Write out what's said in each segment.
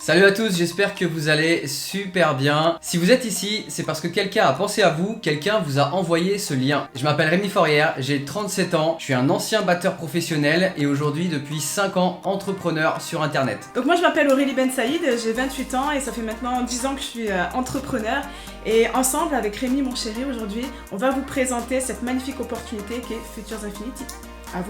Salut à tous, j'espère que vous allez super bien. Si vous êtes ici, c'est parce que quelqu'un a pensé à vous, quelqu'un vous a envoyé ce lien. Je m'appelle Rémi Forrière, j'ai 37 ans, je suis un ancien batteur professionnel et aujourd'hui depuis 5 ans entrepreneur sur internet. Donc moi je m'appelle Aurélie Ben Saïd, j'ai 28 ans et ça fait maintenant 10 ans que je suis entrepreneur. Et ensemble avec Rémi mon chéri aujourd'hui, on va vous présenter cette magnifique opportunité qui est Futures Infinity.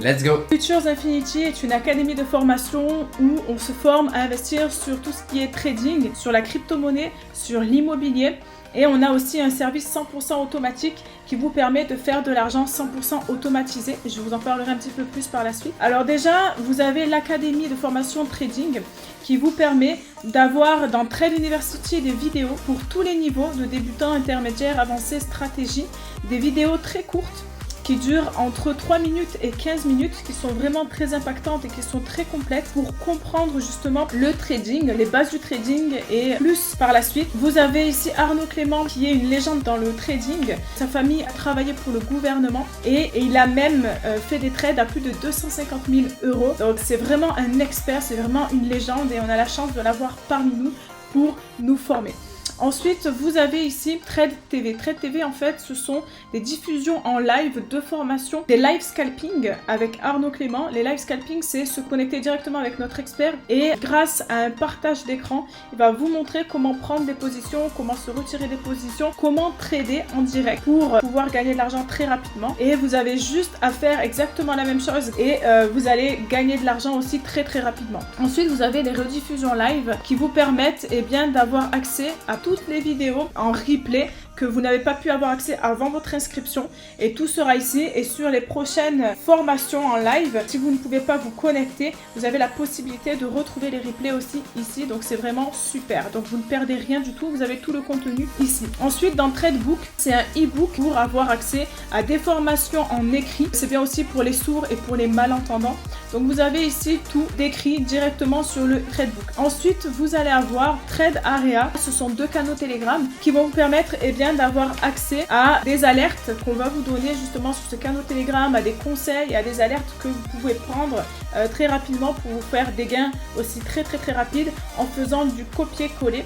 Let's go! Futures Infinity est une académie de formation où on se forme à investir sur tout ce qui est trading, sur la crypto-monnaie, sur l'immobilier. Et on a aussi un service 100% automatique qui vous permet de faire de l'argent 100% automatisé. Je vous en parlerai un petit peu plus par la suite. Alors déjà, vous avez l'académie de formation trading qui vous permet d'avoir dans Trade University des vidéos pour tous les niveaux de débutants, intermédiaires, avancés, stratégie. Des vidéos très courtes qui durent entre 3 minutes et 15 minutes, qui sont vraiment très impactantes et qui sont très complètes pour comprendre justement le trading, les bases du trading et plus par la suite. Vous avez ici Arnaud Clément qui est une légende dans le trading. Sa famille a travaillé pour le gouvernement et il a même fait des trades à plus de 250 000 €. Donc c'est vraiment un expert, c'est vraiment une légende et on a la chance de l'avoir parmi nous pour nous former. Ensuite, vous avez ici Trade TV. Trade TV, en fait, ce sont des diffusions en live de formation, des live scalping avec Arnaud Clément. Les live scalping, c'est se connecter directement avec notre expert et grâce à un partage d'écran, il va vous montrer comment prendre des positions, comment se retirer des positions, comment trader en direct pour pouvoir gagner de l'argent très rapidement. Et vous avez juste à faire exactement la même chose et vous allez gagner de l'argent aussi très rapidement. Ensuite, vous avez les rediffusions live qui vous permettent d'avoir accès à toutes les vidéos en replay que vous n'avez pas pu avoir accès avant votre inscription et tout sera ici et sur les prochaines formations en live. Si vous ne pouvez pas vous connecter, vous avez la possibilité de retrouver les replays aussi ici, donc c'est vraiment super. Donc vous ne perdez rien du tout, vous avez tout le contenu ici. Ensuite dans Tradebook, c'est un e-book pour avoir accès à des formations en écrit. C'est bien aussi pour les sourds et pour les malentendants. Donc vous avez ici tout décrit directement sur le Tradebook. Ensuite vous allez avoir Trade Area, ce sont 2 canaux Telegram qui vont vous permettre d'avoir accès à des alertes qu'on va vous donner justement sur ce canal Telegram, à des conseils et à des alertes que vous pouvez prendre très rapidement pour vous faire des gains aussi très rapides en faisant du copier-coller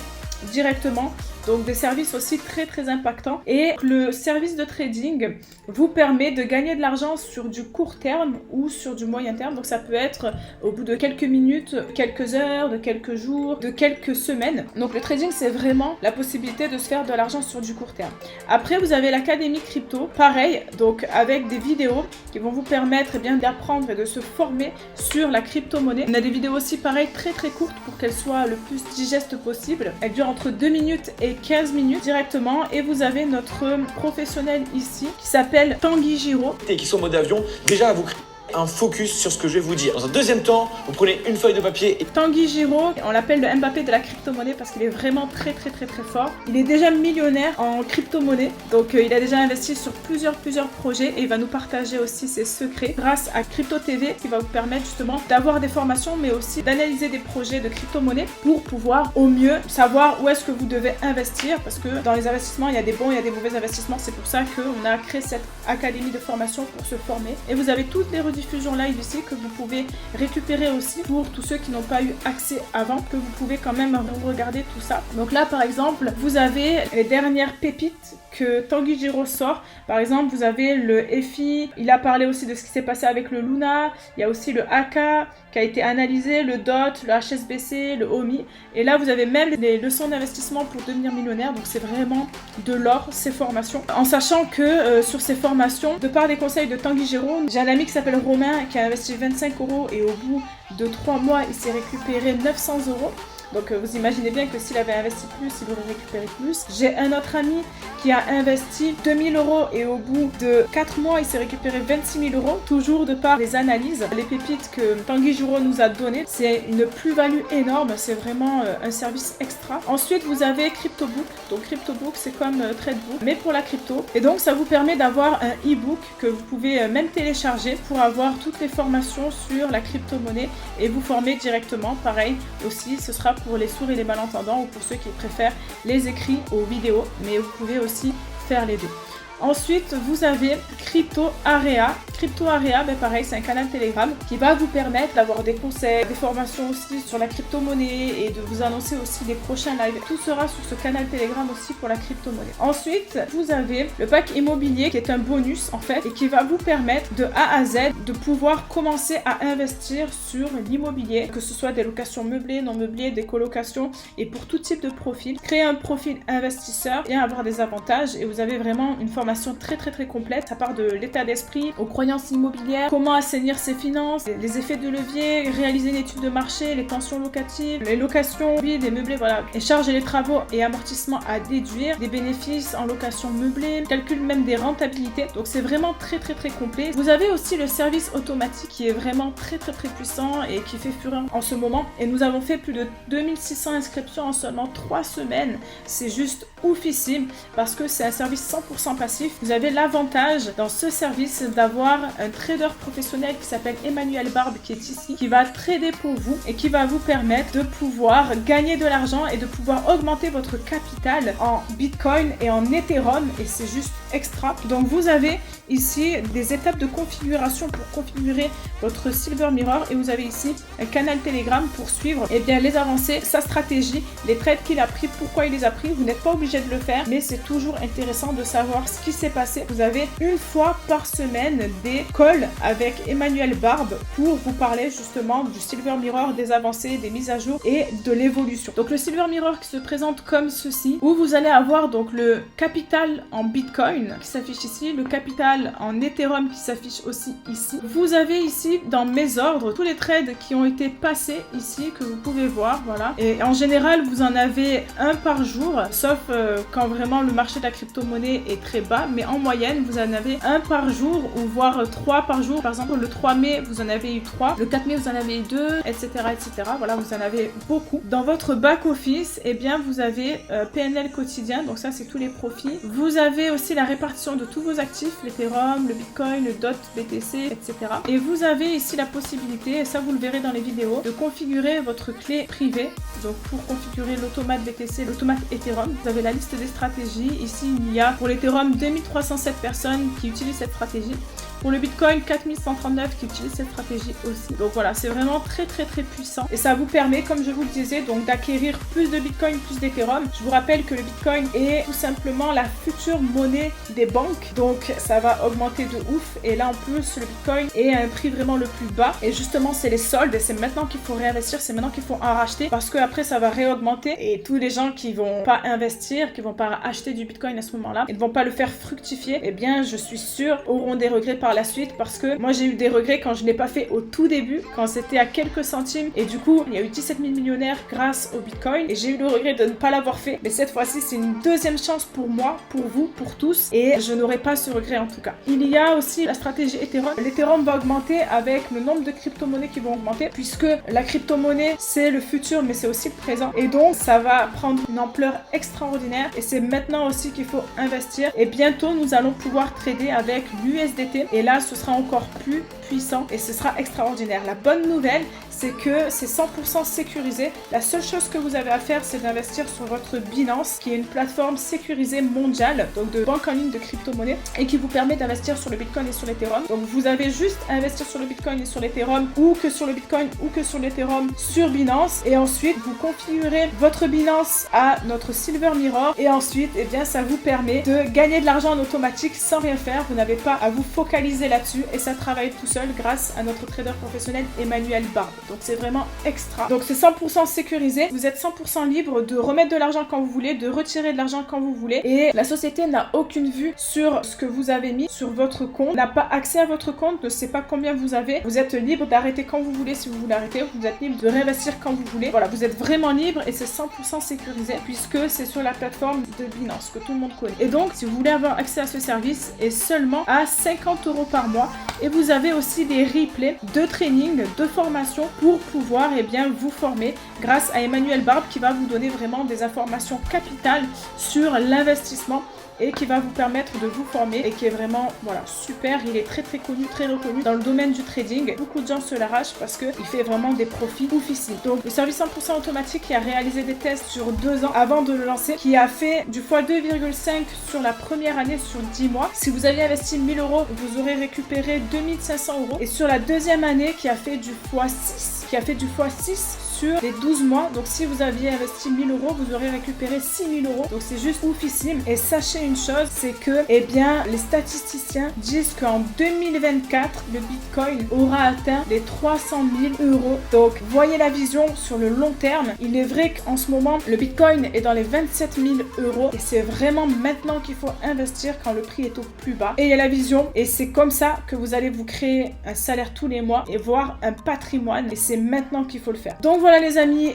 directement. Donc des services aussi très impactants. Et le service de trading vous permet de gagner de l'argent sur du court terme ou sur du moyen terme. Donc ça peut être au bout de quelques minutes, quelques heures, de quelques jours, de quelques semaines. Donc le trading, c'est vraiment la possibilité de se faire de l'argent sur du court terme. Après, vous avez l'académie crypto, pareil, donc avec des vidéos qui vont vous permettre d'apprendre et de se former sur la crypto-monnaie. On a des vidéos aussi pareil très courtes pour qu'elles soient le plus digestes possible. Elles durent entre 2 minutes et 15 minutes directement et vous avez notre professionnel ici qui s'appelle Tanguy Giraud et qui sont en mode avion. Déjà vous créez un focus sur ce que je vais vous dire. Dans un deuxième temps, vous prenez une feuille de papier et... Tanguy Giraud, on l'appelle le Mbappé de la crypto-monnaie parce qu'il est vraiment très fort. Il est déjà millionnaire en crypto-monnaie, donc il a déjà investi sur plusieurs projets et il va nous partager aussi ses secrets grâce à Crypto TV qui va vous permettre justement d'avoir des formations mais aussi d'analyser des projets de crypto-monnaie pour pouvoir au mieux savoir où est-ce que vous devez investir parce que dans les investissements, il y a des bons, il y a des mauvais investissements. C'est pour ça qu'on a créé cette académie de formation pour se former et vous avez toutes les diffusion live ici que vous pouvez récupérer aussi pour tous ceux qui n'ont pas eu accès avant, que vous pouvez quand même regarder tout ça. Donc là par exemple vous avez les dernières pépites que Tanguy Giraud sort. Par exemple vous avez le FI, il a parlé aussi de ce qui s'est passé avec le Luna, il y a aussi le AK qui a été analysé, le DOT, le HSBC, le OMI et là vous avez même les leçons d'investissement pour devenir millionnaire. Donc c'est vraiment de l'or ces formations, en sachant que sur ces formations, de par des conseils de Tanguy Giraud, j'ai un ami qui s'appelle Romain qui a investi 25 € et au bout de 3 mois il s'est récupéré 900 €. Donc vous imaginez bien que s'il avait investi plus, il aurait récupéré plus. J'ai un autre ami qui a investi 2000 € et au bout de 4 mois, il s'est récupéré 26 000 €, toujours de par les analyses, les pépites que Tanguy Giraud nous a données. C'est une plus-value énorme, c'est vraiment un service extra. Ensuite, vous avez CryptoBook. Donc CryptoBook, c'est comme Tradebook, mais pour la crypto. Et donc, ça vous permet d'avoir un e-book que vous pouvez même télécharger pour avoir toutes les formations sur la crypto-monnaie et vous former directement. Pareil aussi, ce sera pour les sourds et les malentendants ou pour ceux qui préfèrent les écrits aux vidéos, mais vous pouvez aussi faire les deux. Ensuite, vous avez Crypto Area. Crypto Area, ben pareil, c'est un canal Telegram qui va vous permettre d'avoir des conseils, des formations aussi sur la crypto-monnaie et de vous annoncer aussi les prochains lives. Tout sera sur ce canal Telegram aussi pour la crypto-monnaie. Ensuite, vous avez le pack immobilier qui est un bonus en fait et qui va vous permettre de A à Z de pouvoir commencer à investir sur l'immobilier, que ce soit des locations meublées, non meublées, des colocations et pour tout type de profil. Créer un profil investisseur et avoir des avantages et vous avez vraiment une formation très complète. Ça part de l'état d'esprit aux croyances immobilières, comment assainir ses finances, les effets de levier, réaliser une étude de marché, les tensions locatives, les locations, des meublés, voilà, et charges et les travaux et amortissements à déduire, des bénéfices en location meublée, calcul même des rentabilités. Donc c'est vraiment très complet. Vous avez aussi le service automatique qui est vraiment très puissant et qui fait fureur en ce moment. Et nous avons fait plus de 2600 inscriptions en seulement 3 semaines. C'est juste oufissime parce que c'est un service 100% passif. Vous avez l'avantage dans ce service d'avoir un trader professionnel qui s'appelle Emmanuel Barbe qui est ici, qui va trader pour vous et qui va vous permettre de pouvoir gagner de l'argent et de pouvoir augmenter votre capital en Bitcoin et en Ethereum et c'est juste extra. Donc vous avez ici des étapes de configuration pour configurer votre Silver Mirror et vous avez ici un canal Telegram pour suivre les avancées, sa stratégie, les trades qu'il a pris, pourquoi il les a pris. Vous n'êtes pas obligé de le faire mais c'est toujours intéressant de savoir ce qui s'est passé. Vous avez une fois par semaine des calls avec Emmanuel Barbe pour vous parler justement du Silver Mirror, des avancées, des mises à jour et de l'évolution. Donc le Silver Mirror qui se présente comme ceci, où vous allez avoir donc le capital en Bitcoin qui s'affiche ici, le capital en Ethereum qui s'affiche aussi ici. Vous avez ici dans mes ordres tous les trades qui ont été passés ici que vous pouvez voir, voilà. Et en général vous en avez un par jour, sauf quand vraiment le marché de la crypto-monnaie est très bas, mais en moyenne vous en avez un par jour ou voire 3 par jour. Par exemple le 3 mai vous en avez eu 3, le 4 mai vous en avez eu 2, etc. Voilà, vous en avez beaucoup. Dans votre back office, vous avez PNL quotidien, donc ça c'est tous les profits. Vous avez aussi la répartition de tous vos actifs, l'Ethereum, le Bitcoin, le DOT, BTC, etc. Et vous avez ici la possibilité, et ça vous le verrez dans les vidéos, de configurer votre clé privée. Donc pour configurer l'automate BTC, l'automate Ethereum, vous avez la liste des stratégies. Ici il y a pour l'Ethereum 2307 personnes qui utilisent cette stratégie. Pour le Bitcoin, 4139 qui utilisent cette stratégie aussi. Donc voilà, c'est vraiment très puissant. Et ça vous permet, comme je vous le disais, donc d'acquérir plus de Bitcoin, plus d'Ethereum. Je vous rappelle que le Bitcoin est tout simplement la future monnaie des banques. Donc ça va augmenter de ouf. Et là en plus, le Bitcoin est à un prix vraiment le plus bas. Et justement, c'est les soldes. Et c'est maintenant qu'il faut réinvestir. C'est maintenant qu'il faut en racheter. Parce qu'après, ça va réaugmenter. Et tous les gens qui vont pas investir, qui vont pas acheter du Bitcoin à ce moment-là, et ne vont pas le faire fructifier, eh bien, je suis sûre, auront des regrets par la suite, parce que moi j'ai eu des regrets quand je l'ai pas fait au tout début, quand c'était à quelques centimes, et du coup il y a eu 17 000 millionnaires grâce au Bitcoin et j'ai eu le regret de ne pas l'avoir fait. Mais cette fois-ci c'est une deuxième chance pour moi, pour vous, pour tous, et je n'aurai pas ce regret en tout cas. Il y a aussi la stratégie Ethereum. L'Ethereum va augmenter avec le nombre de crypto-monnaies qui vont augmenter, puisque la crypto-monnaie c'est le futur mais c'est aussi le présent, et donc ça va prendre une ampleur extraordinaire et c'est maintenant aussi qu'il faut investir. Et bientôt nous allons pouvoir trader avec l'USDT et là ce sera encore plus puissant et ce sera extraordinaire. La bonne nouvelle c'est que c'est 100% sécurisé. La seule chose que vous avez à faire c'est d'investir sur votre Binance qui est une plateforme sécurisée mondiale, donc de banque en ligne de crypto-monnaie, et qui vous permet d'investir sur le Bitcoin et sur l'Ethereum. Donc vous avez juste à investir sur le Bitcoin et sur l'Ethereum, ou que sur le Bitcoin ou que sur l'Ethereum sur Binance, et ensuite vous configurez votre Binance à notre Silver Mirror et ensuite ça vous permet de gagner de l'argent en automatique sans rien faire. Vous n'avez pas à vous focaliser là-dessus et ça travaille tout seul grâce à notre trader professionnel Emmanuel Barbe. Donc c'est vraiment extra. Donc c'est 100% sécurisé. Vous êtes 100% libre de remettre de l'argent quand vous voulez, de retirer de l'argent quand vous voulez, et la société n'a aucune vue sur ce que vous avez mis sur votre compte, n'a pas accès à votre compte, ne sait pas combien vous avez. Vous êtes libre d'arrêter quand vous voulez si vous voulez arrêter, vous êtes libre de réinvestir quand vous voulez. Voilà, vous êtes vraiment libre et c'est 100% sécurisé puisque c'est sur la plateforme de Binance que tout le monde connaît. Et donc si vous voulez avoir accès à ce service, et seulement à 50 € € par mois. Et vous avez aussi des replays de training, de formation pour pouvoir vous former grâce à Emmanuel Barbe qui va vous donner vraiment des informations capitales sur l'investissement et qui va vous permettre de vous former et qui est vraiment super. Il est très connu, très reconnu dans le domaine du trading. Beaucoup de gens se l'arrachent parce qu'il fait vraiment des profits oufissimes. Donc le service 100% automatique qui a réalisé des tests sur 2 ans avant de le lancer, qui a fait du x2,5 sur la première année sur 10 mois. Si vous aviez investi 1000 €, vous aurez récupéré 2500 €. Et sur la deuxième année qui a fait du x6 sur les 12 mois. Donc si vous aviez investi 1000 €, vous aurez récupéré 6000 €. Donc c'est juste oufissime. Et sachez une chose, c'est que les statisticiens disent qu'en 2024, le Bitcoin aura atteint les 300 000 €. Donc voyez la vision sur le long terme. Il est vrai qu'en ce moment, le Bitcoin est dans les 27 000 € et c'est vraiment maintenant qu'il faut investir quand le prix est au plus bas. Et il y a la vision et c'est comme ça que vous allez vous créer un salaire tous les mois et voir un patrimoine et c'est maintenant qu'il faut le faire. Donc voilà les amis,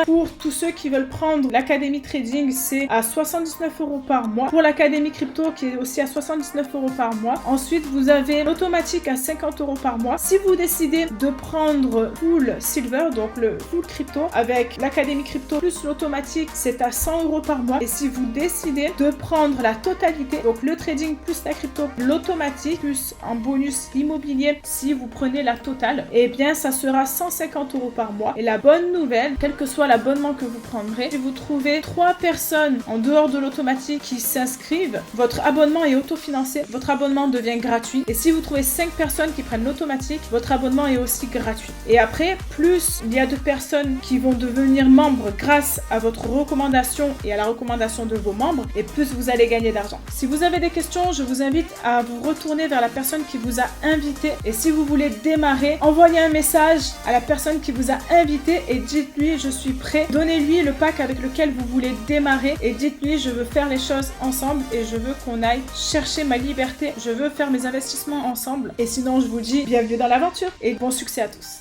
pour tous ceux qui veulent prendre l'académie trading, c'est à 79 € par mois. Pour l'académie crypto qui est aussi à 79 € par mois. Ensuite vous avez l'automatique à 50 € par mois. Si vous décidez de prendre full silver, donc le full crypto avec l'académie crypto plus l'automatique, c'est à 100 € par mois. Et si vous décidez de prendre la totalité, donc le trading plus la crypto, l'automatique plus en bonus l'immobilier, si vous prenez la totale, ça sera 150 € par mois. Et la bonne nouvelle, quel que soit l'abonnement que vous prendrez, si vous trouvez 3 personnes en dehors de l'automatique qui s'inscrivent, votre abonnement est autofinancé, votre abonnement devient gratuit. Et si vous trouvez 5 personnes qui prennent l'automatique, votre abonnement est aussi gratuit. Et après, plus il y a de personnes qui vont devenir membres grâce à votre recommandation et à la recommandation de vos membres, et plus vous allez gagner d'argent. Si vous avez des questions, je vous invite à vous retourner vers la personne qui vous a invité. Et si vous voulez démarrer, envoyez un message à la personne qui vous a invité et dites-lui je suis prêt. Donnez-lui le pack avec lequel vous voulez démarrer et dites-lui je veux faire les choses ensemble et je veux qu'on aille chercher ma liberté. Je veux faire mes investissements ensemble. Et sinon je vous dis bienvenue dans l'aventure et bon succès à tous.